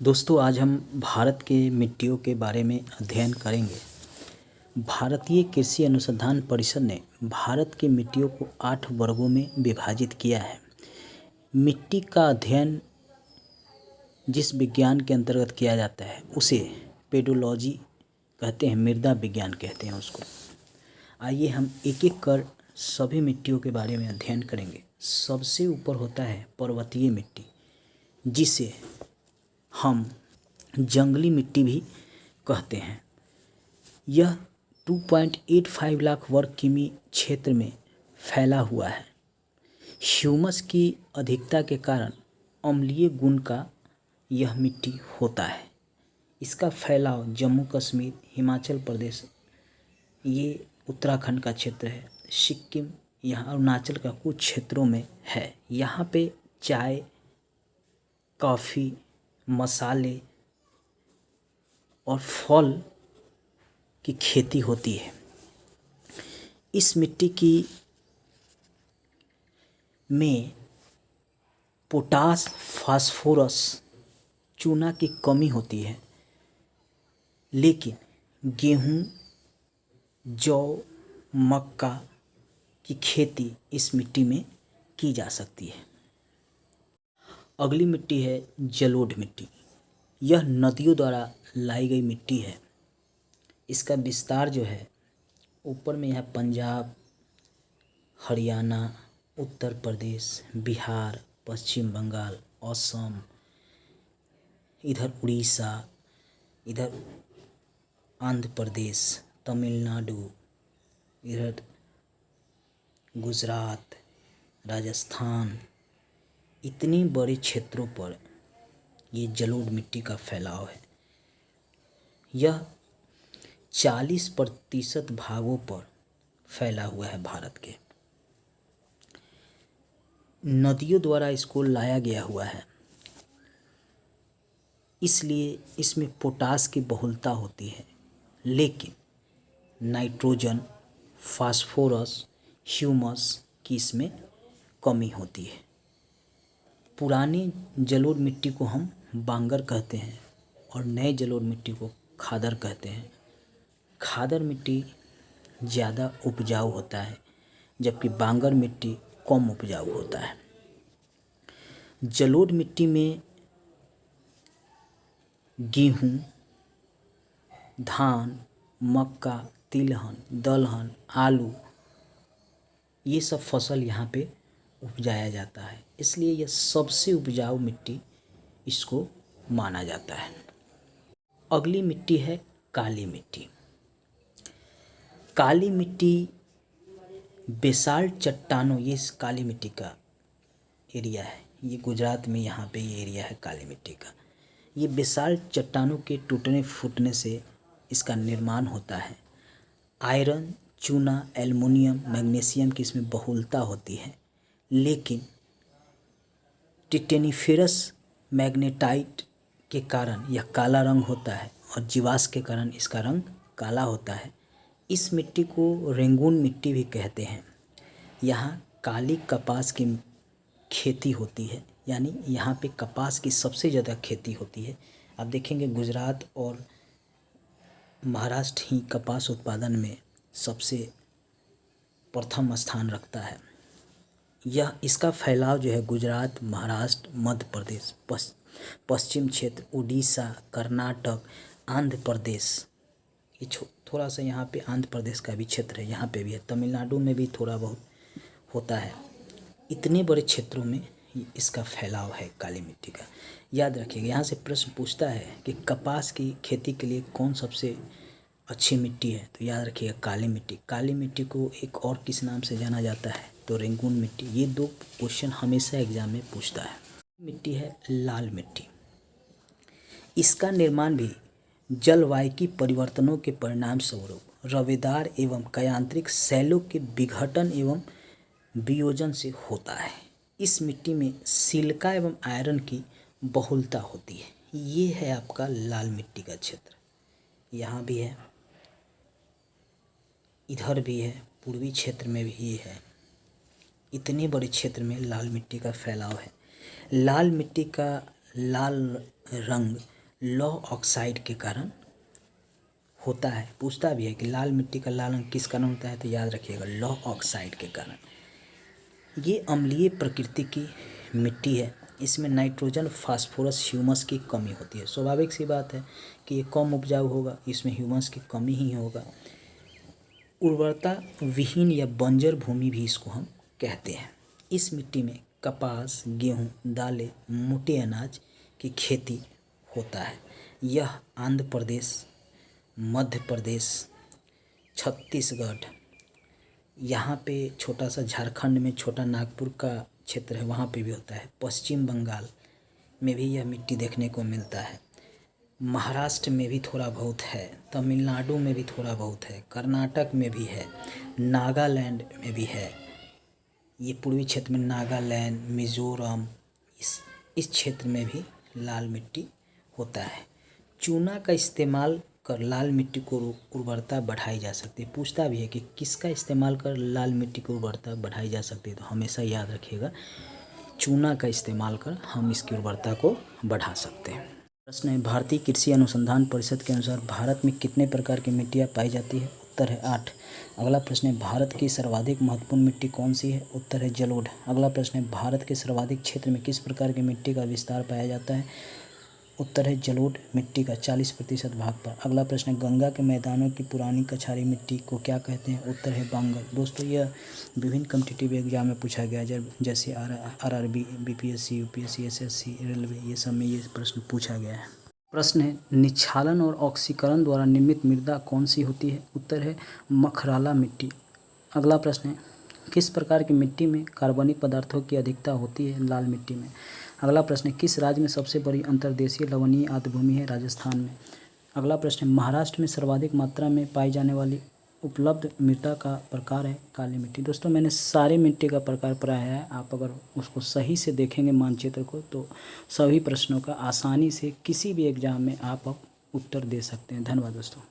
दोस्तों आज हम भारत के मिट्टियों के बारे में अध्ययन करेंगे। भारतीय कृषि अनुसंधान परिषद ने भारत की मिट्टियों को 8 वर्गों में विभाजित किया है। मिट्टी का अध्ययन जिस विज्ञान के अंतर्गत किया जाता है उसे पेडोलॉजी कहते हैं, मृदा विज्ञान कहते हैं उसको। आइए हम एक एक कर सभी मिट्टियों के बारे में अध्ययन करेंगे। सबसे ऊपर होता है पर्वतीय मिट्टी, जिसे हम जंगली मिट्टी भी कहते हैं। यह 2.85 लाख वर्ग किमी क्षेत्र में फैला हुआ है। ह्यूमस की अधिकता के कारण अम्लीय गुण का यह मिट्टी होता है। इसका फैलाव जम्मू कश्मीर, हिमाचल प्रदेश, ये उत्तराखंड का क्षेत्र है, सिक्किम, यहाँ अरुणाचल का कुछ क्षेत्रों में है। यहाँ पे चाय, कॉफ़ी, मसाले और फल की खेती होती है। इस मिट्टी की में पोटास, फास्फोरस, चूना की कमी होती है, लेकिन गेहूँ, जौ, मक्का की खेती इस मिट्टी में की जा सकती है। अगली मिट्टी है जलोढ़ मिट्टी। यह नदियों द्वारा लाई गई मिट्टी है। इसका विस्तार जो है ऊपर में है पंजाब, हरियाणा, उत्तर प्रदेश, बिहार, पश्चिम बंगाल, असम, इधर उड़ीसा, इधर आंध्र प्रदेश, तमिलनाडु, इधर गुजरात, राजस्थान, इतने बड़े क्षेत्रों पर ये जलोढ़ मिट्टी का फैलाव है। यह 40% भागों पर फैला हुआ है भारत के। नदियों द्वारा इसको लाया गया हुआ है, इसलिए इसमें पोटास की बहुलता होती है, लेकिन नाइट्रोजन, फास्फोरस, ह्यूमस की इसमें कमी होती है। पुरानी जलोढ़ मिट्टी को हम बांगर कहते हैं और नए जलोढ़ मिट्टी को खादर कहते हैं। खादर मिट्टी ज़्यादा उपजाऊ होता है, जबकि बांगर मिट्टी कम उपजाऊ होता है। जलोढ़ मिट्टी में गेहूँ, धान, मक्का, तिलहन, दलहन, आलू, ये सब फसल यहाँ पे उपजाया जाता है, इसलिए यह सबसे उपजाऊ मिट्टी इसको माना जाता है। अगली मिट्टी है काली मिट्टी। काली मिट्टी बेसाल्ट चट्टानों, ये इस काली मिट्टी का एरिया है। ये गुजरात में यहाँ पे ये एरिया है काली मिट्टी का। ये बेसाल्ट चट्टानों के टूटने फूटने से इसका निर्माण होता है। आयरन, चूना, एल्युमिनियम, मैग्नीशियम की इसमें बहुलता होती है, लेकिन टिटेनिफेरस मैग्नेटाइट के कारण यह काला रंग होता है और जीवाश्म के कारण इसका रंग काला होता है। इस मिट्टी को रेंगून मिट्टी भी कहते हैं। यहाँ काली कपास की खेती होती है, यानी यहाँ पे कपास की सबसे ज़्यादा खेती होती है। आप देखेंगे गुजरात और महाराष्ट्र ही कपास उत्पादन में सबसे प्रथम स्थान रखता है। यह इसका फैलाव जो है गुजरात, महाराष्ट्र, मध्य प्रदेश, पश्चिम क्षेत्र, उड़ीसा, कर्नाटक, आंध्र प्रदेश, ये थोड़ा सा यहाँ पे आंध्र प्रदेश का भी क्षेत्र है, यहाँ पे भी है, तमिलनाडु में भी थोड़ा बहुत होता है। इतने बड़े क्षेत्रों में इसका फैलाव है काली मिट्टी का। याद रखिएगा, यहाँ से प्रश्न पूछता है कि कपास की खेती के लिए कौन सबसे अच्छी मिट्टी है, तो याद रखिएगा काली मिट्टी। काली मिट्टी को एक और किस नाम से जाना जाता है, तो रेंगून मिट्टी। ये 2 क्वेश्चन हमेशा एग्जाम में पूछता है। मिट्टी है लाल मिट्टी। इसका निर्माण भी जलवायु की परिवर्तनों के परिणाम स्वरूप रवेदार एवं कयांत्रिक शैलों के विघटन एवं वियोजन से होता है। इस मिट्टी में सिलिका एवं आयरन की बहुलता होती है। ये है आपका लाल मिट्टी का क्षेत्र। यहाँ भी है, इधर भी है, पूर्वी क्षेत्र में भी है। इतने बड़े क्षेत्र में लाल मिट्टी का फैलाव है। लाल मिट्टी का लाल रंग लौह ऑक्साइड के कारण होता है। पूछता भी है कि लाल मिट्टी का लाल रंग किस कारण होता है, तो याद रखिएगा लौह ऑक्साइड के कारण। ये अम्लीय प्रकृति की मिट्टी है, इसमें नाइट्रोजन, फास्फोरस, ह्यूमस की कमी होती है। स्वाभाविक सी बात है कि ये कम उपजाऊ होगा, इसमें ह्यूमस की कमी ही होगा। उर्वरता विहीन या बंजर भूमि भी इसको हम कहते हैं। इस मिट्टी में कपास, गेहूँ, दालें, मोटे अनाज की खेती होता है। यह आंध्र प्रदेश, मध्य प्रदेश, छत्तीसगढ़, यहाँ पे छोटा सा झारखंड में छोटा नागपुर का क्षेत्र है, वहाँ पे भी होता है। पश्चिम बंगाल में भी यह मिट्टी देखने को मिलता है। महाराष्ट्र में भी थोड़ा बहुत है, तमिलनाडु में भी थोड़ा बहुत है, कर्नाटक में भी है, नागालैंड में भी है। ये पूर्वी क्षेत्र में नागालैंड, मिज़ोरम, इस क्षेत्र में भी लाल मिट्टी होता है। चूना का इस्तेमाल कर लाल मिट्टी को उर्वरता बढ़ाई जा सकती है। पूछता भी है कि किसका इस्तेमाल कर लाल मिट्टी की उर्वरता बढ़ाई जा सकती है, तो हमेशा याद रखिएगा चूना का इस्तेमाल कर हम इसकी उर्वरता को बढ़ा सकते हैं। प्रश्न है, भारतीय कृषि अनुसंधान परिषद के अनुसार भारत में कितने प्रकार की मिट्टियाँ पाई जाती है? उत्तर है 8। अगला प्रश्न है, भारत की सर्वाधिक महत्वपूर्ण मिट्टी कौन सी है? उत्तर है जलोढ़। अगला प्रश्न है, भारत के सर्वाधिक क्षेत्र में किस प्रकार की मिट्टी का विस्तार पाया जाता है? उत्तर है जलोढ़ मिट्टी का 40% भाग पर। अगला प्रश्न है, गंगा के मैदानों की पुरानी कछारी मिट्टी को क्या कहते हैं? उत्तर है बांगर। दोस्तों, यह विभिन्न कॉम्पिटिटिव एग्जाम में पूछा गया है, जैसे RRB, BPSC, UPSC, SSC, railway, ये सब में ये प्रश्न पूछा गया है। प्रश्न है, निक्षालन और ऑक्सीकरण द्वारा निर्मित मृदा कौन सी होती है? उत्तर है मखराला मिट्टी। अगला प्रश्न है, किस प्रकार की मिट्टी में कार्बनिक पदार्थों की अधिकता होती है? लाल मिट्टी में। अगला प्रश्न है, किस राज्य में सबसे बड़ी अंतर्देशीय लवणीय आर्द्रभूमि है? राजस्थान में। अगला प्रश्न है, महाराष्ट्र में सर्वाधिक मात्रा में पाई जाने वाली उपलब्ध मृदा का प्रकार है? काली मिट्टी। दोस्तों, मैंने सारी मिट्टी का प्रकार पढ़ाया है, आप अगर उसको सही से देखेंगे मानचित्र को, तो सभी प्रश्नों का आसानी से किसी भी एग्जाम में आप उत्तर दे सकते हैं। धन्यवाद दोस्तों।